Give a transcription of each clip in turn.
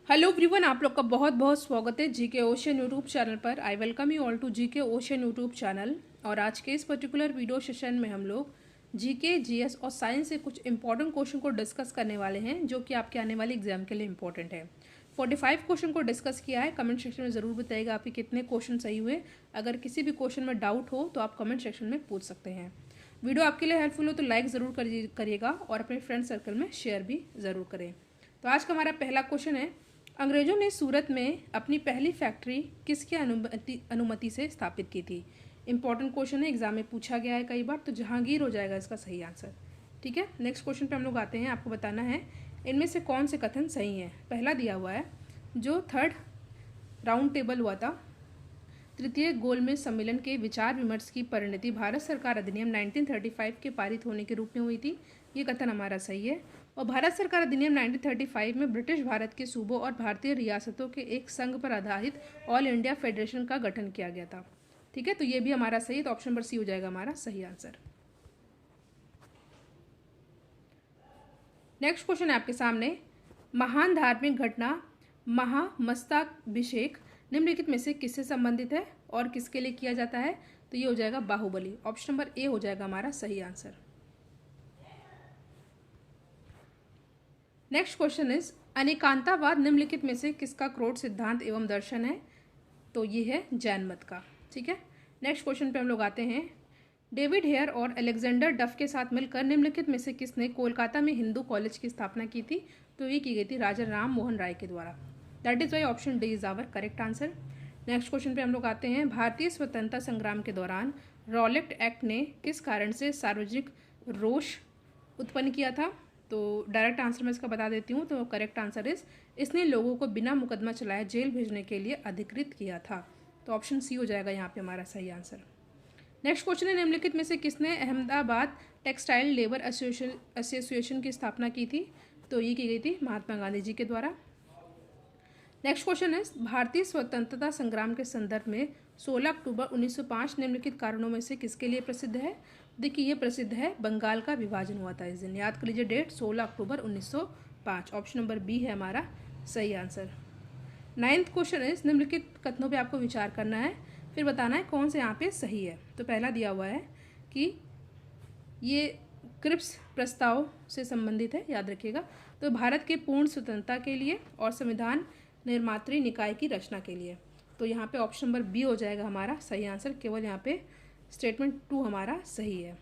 Hello everyone, आप लोग का बहुत बहुत स्वागत है जीके ओशन यूट्यूब चैनल पर। I welcome you all to GK ocean YouTube channel. और आज के इस पर्टिकुलर वीडियो सेशन में हम लोग जीके जीएस और साइंस से कुछ इंपॉर्टेंट क्वेश्चन को डिस्कस करने वाले हैं जो कि आपके आने वाले एग्जाम के लिए इंपॉर्टेंट है। 45 क्वेश्चन को डिस्कस किया है। कमेंट सेक्शन में ज़रूर बताइएगा आपके कितने क्वेश्चन सही हुए। अगर किसी भी क्वेश्चन में डाउट हो तो आप कमेंट सेक्शन में पूछ सकते हैं। वीडियो आपके लिए हेल्पफुल हो तो लाइक ज़रूर करिएगा और अपने फ्रेंड सर्कल में शेयर भी ज़रूर करें। तो आज का हमारा पहला क्वेश्चन है, अंग्रेजों ने सूरत में अपनी पहली फैक्ट्री किसकी अनुमति से स्थापित की थी। इंपॉर्टेंट क्वेश्चन है, एग्जाम में पूछा गया है कई बार, तो जहांगीर हो जाएगा इसका सही आंसर। ठीक है, नेक्स्ट क्वेश्चन पे हम लोग आते हैं। आपको बताना है इनमें से कौन से कथन सही हैं। पहला दिया हुआ है, जो थर्ड राउंड टेबल हुआ था, तृतीय गोलमेज सम्मेलन के विचार विमर्श की परिणति भारत सरकार अधिनियम 1935 के पारित होने के रूप में हुई थी। ये कथन हमारा सही है। और भारत सरकार अधिनियम 1935 में ब्रिटिश भारत के सूबों और भारतीय रियासतों के एक संघ पर आधारित ऑल इंडिया फेडरेशन का गठन किया गया था। ठीक है, तो ये भी हमारा सही है, तो ऑप्शन नंबर सी हो जाएगा हमारा सही आंसर। नेक्स्ट क्वेश्चन है आपके सामने, महान धार्मिक घटना महामस्तकाभिषेक निम्नलिखित में से किससे संबंधित है और किसके लिए किया जाता है। तो ये हो जाएगा बाहुबली। ऑप्शन नंबर ए हो जाएगा हमारा सही आंसर। नेक्स्ट क्वेश्चन इज, अनेकांतवाद निम्नलिखित में से किसका क्रोध सिद्धांत एवं दर्शन है। तो ये है जैन मत का। ठीक है, नेक्स्ट क्वेश्चन पे हम लोग आते हैं, डेविड हेयर और अलेक्जेंडर डफ के साथ मिलकर निम्नलिखित में से किसने कोलकाता में हिंदू कॉलेज की स्थापना की थी। तो ये की गई थी राजा राम मोहन राय के द्वारा। That is Y option D is our correct answer. Next question पे हम लोग आते हैं, भारतीय स्वतंत्रता संग्राम के दौरान रॉलेट एक्ट ने किस कारण से सार्वजनिक रोष उत्पन्न किया था। तो डायरेक्ट आंसर मैं इसका बता देती हूँ। तो करेक्ट आंसर इज, इसने लोगों को बिना मुकदमा चलाए जेल भेजने के लिए अधिकृत किया था। तो ऑप्शन सी हो जाएगा यहाँ पे हमारा सही आंसर। नेक्स्ट क्वेश्चन है, निम्नलिखित में से किसने अहमदाबाद टेक्सटाइल लेबर एसोसिएशन की स्थापना की थी। तो ये की गई थी महात्मा गांधी जी के द्वारा। नेक्स्ट क्वेश्चन है, भारतीय स्वतंत्रता संग्राम के संदर्भ में 16 अक्टूबर 1905 निम्नलिखित कारणों में से किसके लिए प्रसिद्ध है। देखिए, ये प्रसिद्ध है, बंगाल का विभाजन हुआ था इस दिन। याद कर लीजिए डेट, 16 अक्टूबर 1905। ऑप्शन नंबर बी है हमारा सही आंसर। नाइन्थ क्वेश्चन है, निम्नलिखित कथनों पे आपको विचार करना है, फिर बताना है कौन से यहाँ पे सही है। तो पहला दिया हुआ है कि ये क्रिप्स प्रस्ताव से संबंधित है, याद रखिएगा। तो भारत के पूर्ण स्वतंत्रता के लिए और संविधान निर्मात्री निकाय की रचना के लिए। तो यहाँ पे ऑप्शन नंबर बी हो जाएगा हमारा सही आंसर। केवल यहाँ पे स्टेटमेंट 2 हमारा सही है।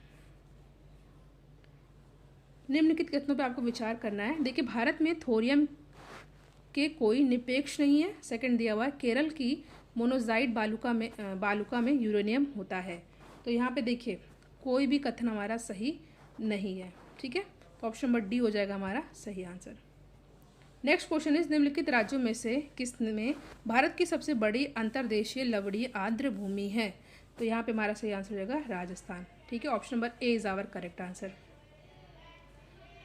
निम्नलिखित कथनों पे आपको विचार करना है। देखिए, भारत में थोरियम के कोई निरपेक्ष नहीं है। सेकंड दिया हुआ है, केरल की मोनोजाइट बालुका में यूरेनियम होता है। तो यहाँ पे देखिए, कोई भी कथन हमारा सही नहीं है। ठीक है, तो ऑप्शन नंबर डी हो जाएगा हमारा सही आंसर। नेक्स्ट क्वेश्चन इज, निम्नलिखित राज्यों में से किस में भारत की सबसे बड़ी अंतर्देशीय लवणीय आर्द्र भूमि है। तो यहाँ पे हमारा सही आंसर हो जाएगा राजस्थान। ठीक है, option number A is our correct answer.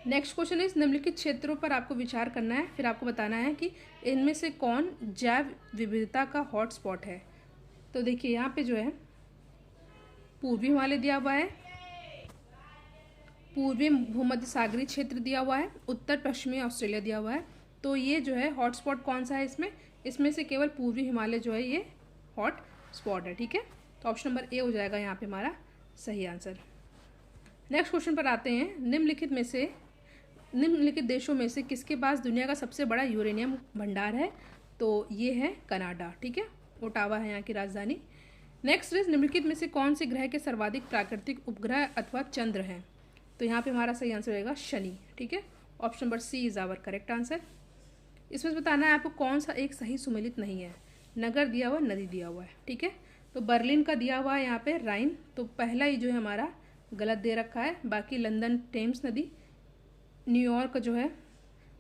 Next question is, निम्नलिखित क्षेत्रों पर आपको विचार करना है, फिर आपको बताना है कि इनमें से कौन जैव विविधता का हॉटस्पॉट है। तो देखिए, यहाँ पे जो है पूर्वी हिमालय दिया हुआ है, पूर्वी भूमध्य सागरीय क्षेत्र दिया हुआ है, उत्तर पश्चिमी ऑस्ट्रेलिया दिया हुआ है। तो ये जो है हॉटस्पॉट कौन सा है इसमें से केवल पूर्वी हिमालय जो है ये हॉट स्पॉट है। ठीक है, तो ऑप्शन नंबर ए हो जाएगा यहाँ पे हमारा सही आंसर। नेक्स्ट क्वेश्चन पर आते हैं, निम्नलिखित देशों में से किसके पास दुनिया का सबसे बड़ा यूरेनियम भंडार है। तो ये है कनाडा। ठीक है, ओटावा है यहाँ की राजधानी। नेक्स्ट इज, निम्नलिखित में से कौन से ग्रह के सर्वाधिक प्राकृतिक उपग्रह अथवा चंद्र हैं। तो यहाँ पे हमारा सही आंसर रहेगा शनि। ठीक है, option number C is our correct answer. इसमें बताना है आपको कौन सा एक सही सुमेलित नहीं है। नगर दिया हुआ, नदी दिया हुआ है। ठीक है, तो बर्लिन का दिया हुआ है यहाँ पे राइन, तो पहला ही जो है हमारा गलत दे रखा है। बाकी लंदन टेम्स नदी, न्यूयॉर्क जो है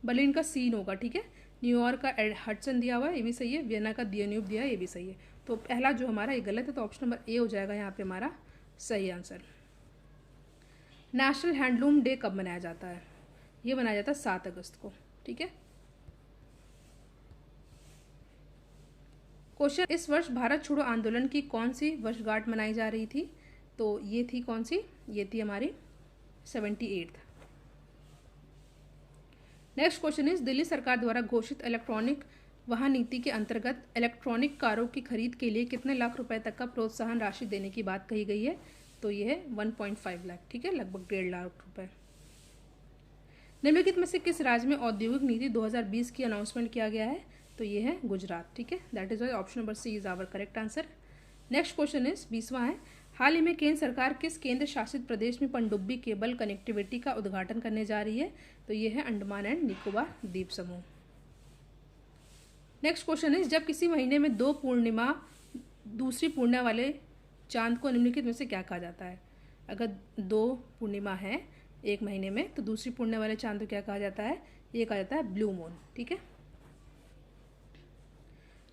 बर्लिन का सीन होगा। ठीक है, न्यूयॉर्क का हडसन दिया हुआ है, ये भी सही है। वियना का दियन्यूब दिया है, ये भी सही है। तो पहला जो हमारा ये गलत है, तो ऑप्शन नंबर ए हो जाएगा यहाँ पे हमारा सही आंसर। नेशनल हैंडलूम डे कब मनाया जाता है। ये मनाया जाता है 7 अगस्त को। ठीक है, क्वेश्चन, इस वर्ष भारत छोड़ो आंदोलन की कौन सी वर्षगांठ मनाई जा रही थी। तो ये थी कौन सी, ये थी हमारी 78। नेक्स्ट क्वेश्चन इज दिल्ली सरकार द्वारा घोषित इलेक्ट्रॉनिक वाहन नीति के अंतर्गत इलेक्ट्रॉनिक कारों की खरीद के लिए कितने लाख रुपए तक का प्रोत्साहन राशि देने की बात कही गई है? तो ये है 1.5 लाख, ठीक है, लगभग 1.5 लाख रुपए। निम्नलिखित में से किस राज्य में औद्योगिक नीति 2020 की अनाउंसमेंट किया गया है? तो ये है गुजरात, ठीक है, that is option number C is our correct answer. Next question is 20वां है, हाल ही में केंद्र सरकार किस केंद्र शासित प्रदेश में पनडुब्बी केबल कनेक्टिविटी का उद्घाटन करने जा रही है? तो ये है अंडमान एंड निकोबार द्वीप समूह। नेक्स्ट क्वेश्चन इज जब किसी महीने में 2 पूर्णिमा दूसरी पूर्णिमा वाले चांद को निम्नलिखित में से क्या कहा जाता है? अगर 2 पूर्णिमा है एक महीने में तो दूसरी पूर्णिमा वाले चांद को क्या कहा जाता है? ये कहा जाता है ब्लू मून, ठीक है।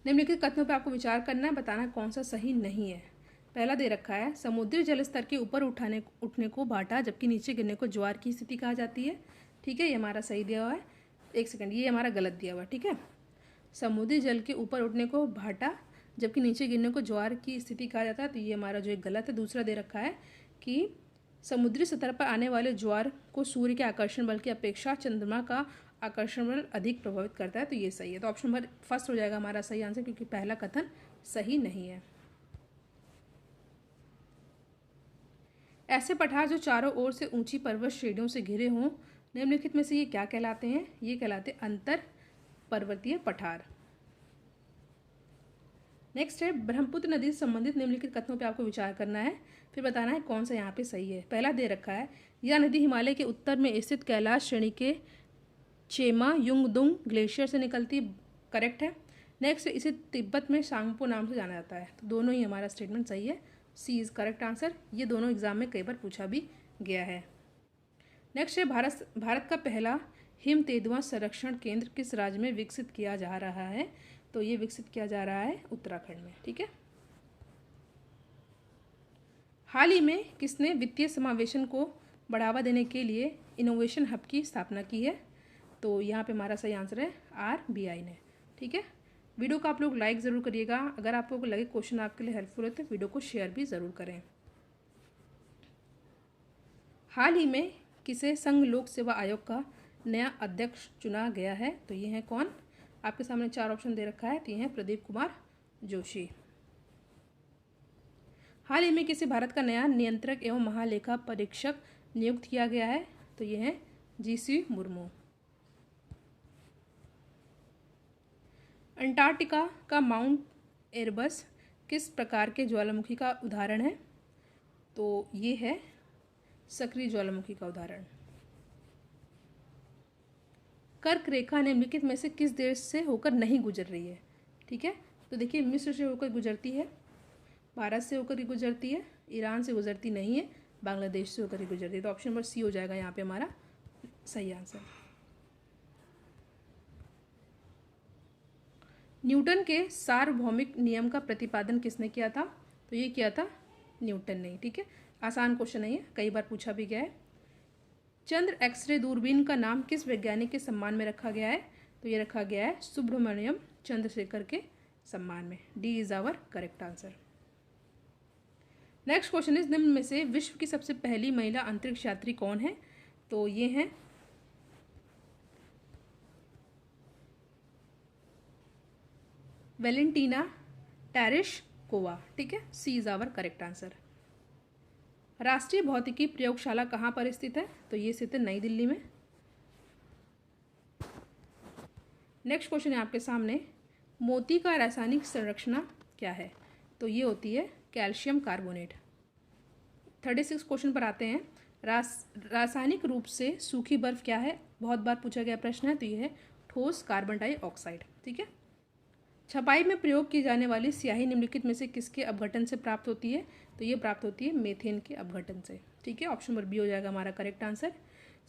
निम्नलिखित कथनों पर आपको विचार करना है, बताना कौन सा सही नहीं है। पहला दे रखा है समुद्री जल स्तर के ऊपर उठने को भाटा जबकि नीचे गिरने को ज्वार की स्थिति कहा जाती है, ठीक है, ये हमारा सही दिया हुआ है। एक सेकंड, ये हमारा गलत दिया हुआ है, ठीक है। समुद्री जल के ऊपर उठने को भाटा जबकि नीचे गिरने को ज्वार की स्थिति कहा जाता है, तो ये हमारा जो एक गलत है। दूसरा दे रखा है कि समुद्री सतह पर आने वाले ज्वार को सूर्य के आकर्षण बल की अपेक्षा चंद्रमा का आकर्षण बल अधिक प्रभावित करता है, तो ये सही है। तो ऑप्शन नंबर फर्स्ट हो जाएगा हमारा सही आंसर, क्योंकि पहला कथन सही नहीं है। ऐसे पठार जो चारों ओर से ऊंची पर्वत श्रेणियों से घिरे हों, निम्नलिखित में से ये क्या कहलाते हैं? ये कहलाते अंतर पर्वतीय पठार। नेक्स्ट है ब्रह्मपुत्र नदी से संबंधित निम्नलिखित कथनों पे आपको विचार करना है, फिर बताना है कौन सा यहाँ पे सही है। पहला दे रखा है यह नदी हिमालय के उत्तर में स्थित कैलाश श्रेणी के चेमा युंगदुंग ग्लेशियर से निकलती, करेक्ट है। नेक्स्ट इसे तिब्बत में सांगपो नाम से जाना जाता है, तो दोनों ही हमारा स्टेटमेंट सही है, सी इज करेक्ट आंसर। ये दोनों एग्जाम में कई बार पूछा भी गया है। नेक्स्ट है भारत का पहला हिम तेंदुआ संरक्षण केंद्र किस राज्य में विकसित किया जा रहा है? तो ये विकसित किया जा रहा है उत्तराखंड में, ठीक है। हाल ही में किसने वित्तीय समावेशन को बढ़ावा देने के लिए इनोवेशन हब की स्थापना की है? तो यहाँ पे हमारा सही आंसर है RBI ने, ठीक है। वीडियो को आप लोग लाइक ज़रूर करिएगा। अगर आप लोगों को लगे क्वेश्चन आपके लिए हेल्पफुल है तो वीडियो को शेयर भी ज़रूर करें। हाल ही में किसे संघ लोक सेवा आयोग का नया अध्यक्ष चुना गया है? तो ये है कौन? आपके सामने 4 ऑप्शन दे रखा है, तो ये है प्रदीप कुमार जोशी। हाल ही में किसे भारत का नया नियंत्रक एवं महालेखा परीक्षक नियुक्त किया गया है? तो ये है GC मुर्मू। अंटार्कटिका का माउंट एरबस किस प्रकार के ज्वालामुखी का उदाहरण है? तो ये है सक्रिय ज्वालामुखी का उदाहरण। कर्क रेखा निम्नलिखित में से किस देश से होकर नहीं गुजर रही है? ठीक है, तो देखिए मिस्र से होकर गुजरती है, भारत से होकर ही गुजरती है, ईरान से गुजरती नहीं है, बांग्लादेश से होकर ही गुजरती है। तो ऑप्शन नंबर सी हो जाएगा यहाँ पे हमारा सही आंसर। न्यूटन के सार्वभौमिक नियम का प्रतिपादन किसने किया था? तो ये किया था न्यूटन ने, ठीक है। आसान क्वेश्चन नहीं है, कई बार पूछा भी गया है। चंद्र एक्सरे दूरबीन का नाम किस वैज्ञानिक के सम्मान में रखा गया है? तो ये रखा गया है सुब्रमण्यम चंद्रशेखर के सम्मान में। D is our correct answer. Next question is निम्न में से विश्व की सबसे पहली महिला अंतरिक्ष यात्री कौन है? तो ये हैं वेलेंटीना टेरेशकोवा, ठीक है, सी इज आवर करेक्ट आंसर। राष्ट्रीय भौतिकी प्रयोगशाला कहाँ पर स्थित है? तो ये स्थित है नई दिल्ली में। नेक्स्ट क्वेश्चन है आपके सामने, मोती का रासायनिक संरचना क्या है? तो ये होती है कैल्शियम कार्बोनेट। 36 क्वेश्चन पर आते हैं। रासायनिक रूप से सूखी बर्फ क्या है? बहुत बार पूछा गया प्रश्न है, तो ये है ठोस कार्बन डाइऑक्साइड, ठीक है। छपाई में प्रयोग की जाने वाली स्याही निम्नलिखित में से किसके अपघटन से प्राप्त होती है? तो ये प्राप्त होती है मीथेन के अपघटन से, ठीक है। ऑप्शन नंबर बी हो जाएगा हमारा करेक्ट आंसर।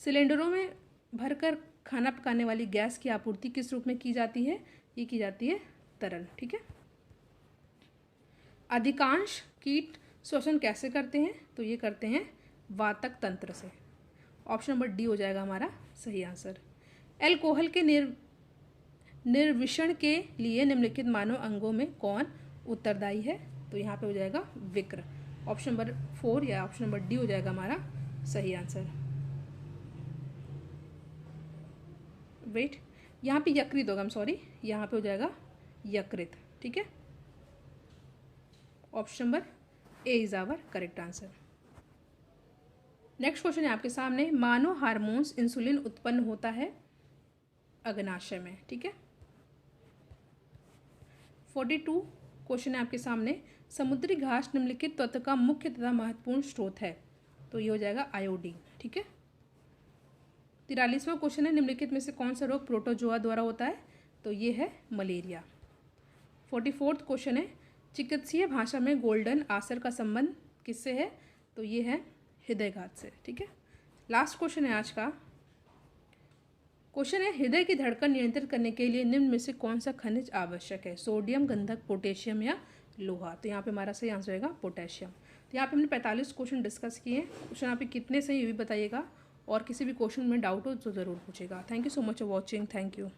सिलेंडरों में भरकर खाना पकाने वाली गैस की आपूर्ति किस रूप में की जाती है? ये की जाती है तरल, ठीक है। अधिकांश कीट श्वसन कैसे करते हैं? तो ये करते हैं वातक तंत्र से। ऑप्शन नंबर डी हो जाएगा हमारा सही आंसर। एल्कोहल के निर्विषण के लिए निम्नलिखित मानव अंगों में कौन उत्तरदायी है? तो यहाँ पे हो जाएगा विक्र। ऑप्शन नंबर 4 या ऑप्शन नंबर डी हो जाएगा हमारा सही आंसर। वेट, यहाँ पे यकृत होगा, सॉरी, यहाँ पे हो जाएगा यकृत, ठीक है। Option number A is our correct answer. Next question है आपके सामने, मानव हार्मोन्स इंसुलिन उत्पन्न होता है अग्नाशय में, ठीक है। 42 क्वेश्चन है आपके सामने, समुद्री घास निम्नलिखित तत्व का मुख्य तथा महत्वपूर्ण स्रोत है, तो ये हो जाएगा आयोडीन, ठीक है। 43वां क्वेश्चन है, निम्नलिखित में से कौन सा रोग प्रोटोजोआ द्वारा होता है, तो ये है मलेरिया। 44वां क्वेश्चन है, चिकित्सीय भाषा में गोल्डन आसर का संबंध किससे है, तो ये है हृदयघात से, ठीक है। लास्ट क्वेश्चन है आज का, क्वेश्चन है, हृदय की धड़कन नियंत्रित करने के लिए निम्न में से कौन सा खनिज आवश्यक है, सोडियम, गंधक, पोटेशियम या लोहा, तो यहाँ पे हमारा सही आंसर होगा पोटेशियम। तो यहाँ पे हमने 45 क्वेश्चन डिस्कस किए हैं। क्वेश्चन यहाँ पे कितने सही ये भी बताइएगा, और किसी भी क्वेश्चन में डाउट हो तो ज़रूर पूछेगा। Thank you so much for watching, thank you.